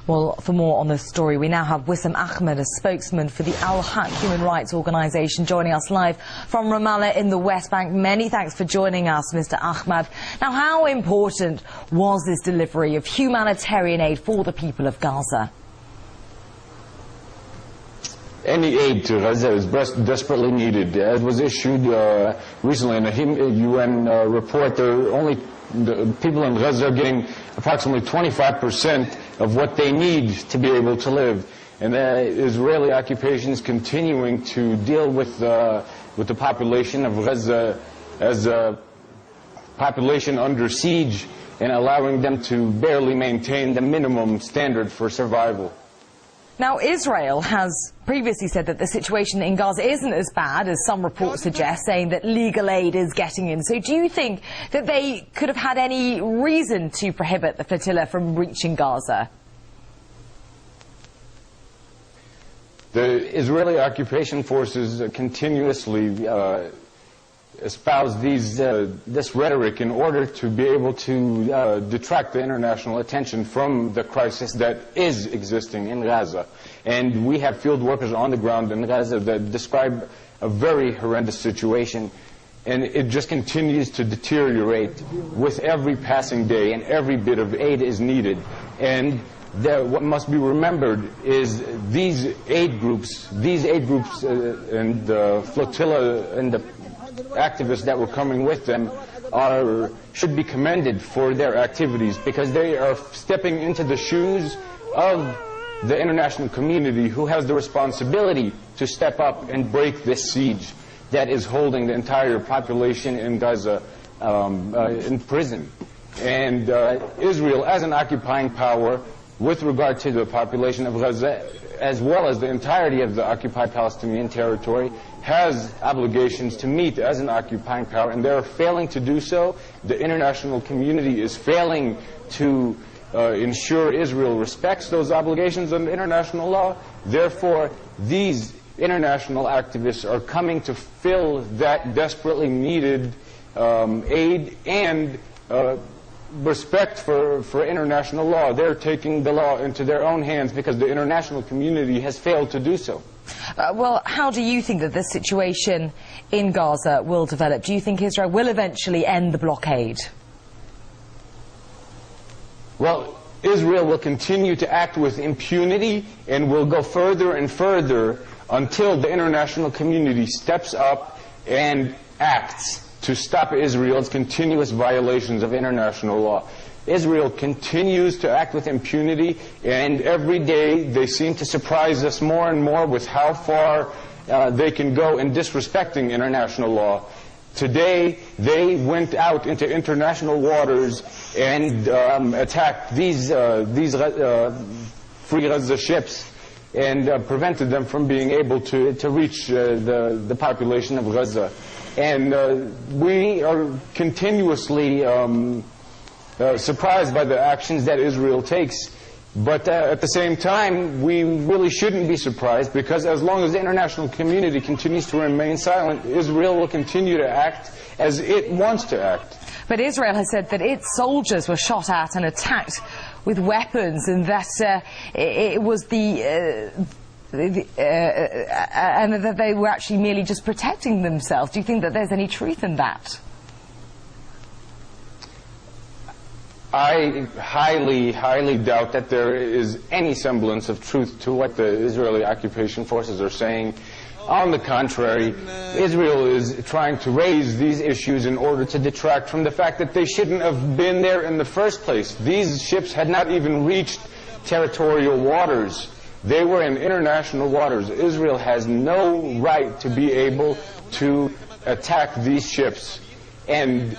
Well, for more on this story, we now have Wissam Ahmed, a spokesman for the Al-Haq human rights organisation, joining us live from Ramallah in the West Bank. Many thanks for joining us, Mr. Ahmed. Now, how important was this delivery of humanitarian aid for the people of Gaza? Any aid to Gaza is desperately needed. It was issued recently in a UN report. The people in Gaza are getting approximately 25% of what they need to be able to live. And the Israeli occupation is continuing to deal with the population of Gaza as a population under siege and allowing them to barely maintain the minimum standard for survival. Now, Israel has previously said that the situation in Gaza isn't as bad as some reports suggest, saying that legal aid is getting in. So do you think that they could have had any reason to prohibit the flotilla from reaching Gaza? The Israeli occupation forces continuously espouse this rhetoric in order to be able to detract the international attention from the crisis that is existing in Gaza. And we have field workers on the ground in Gaza that describe a very horrendous situation, and it just continues to deteriorate with every passing day, and every bit of aid is needed. And what must be remembered is these aid groups and the flotilla and the activists that were coming with them should be commended for their activities, because they are stepping into the shoes of the international community, who has the responsibility to step up and break this siege that is holding the entire population in Gaza in prison. And Israel, as an occupying power with regard to the population of Gaza, as well as the entirety of the occupied Palestinian territory, has obligations to meet as an occupying power, and they're failing to do so. The international community is failing to ensure Israel respects those obligations under international law. Therefore, these international activists are coming to fill that desperately needed aid and respect for international law. They're taking the law into their own hands because the international community has failed to do so. Well, how do you think that this situation in Gaza will develop? Do you think Israel will eventually end the blockade? Well, Israel will continue to act with impunity and will go further and further until the international community steps up and acts to stop Israel's continuous violations of international law. Israel continues to act with impunity, and every day they seem to surprise us more and more with how far they can go in disrespecting international law. Today, they went out into international waters and attacked these Free Gaza ships and prevented them from being able to reach the population of Gaza. And we are continuously surprised by the actions that Israel takes. But at the same time, we really shouldn't be surprised, because as long as the international community continues to remain silent, Israel will continue to act as it wants to act. But Israel has said that its soldiers were shot at and attacked with weapons, and that it was and that they were actually merely just protecting themselves. Do you think that there's any truth in that? I highly doubt that there is any semblance of truth to what the Israeli occupation forces are saying. On the contrary, Israel is trying to raise these issues in order to detract from the fact that they shouldn't have been there in the first place. These ships had not even reached territorial waters. They were in international waters. Israel has no right to be able to attack these ships. And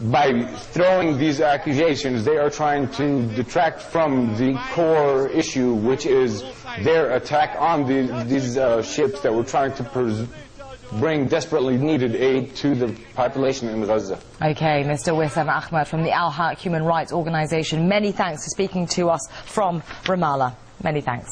by throwing these accusations, they are trying to detract from the core issue, which is their attack on these ships that were trying to bring desperately needed aid to the population in Gaza. Okay, Mr. Wissam Ahmed from the Al-Haq human rights organisation, many thanks for speaking to us from Ramallah. Many thanks.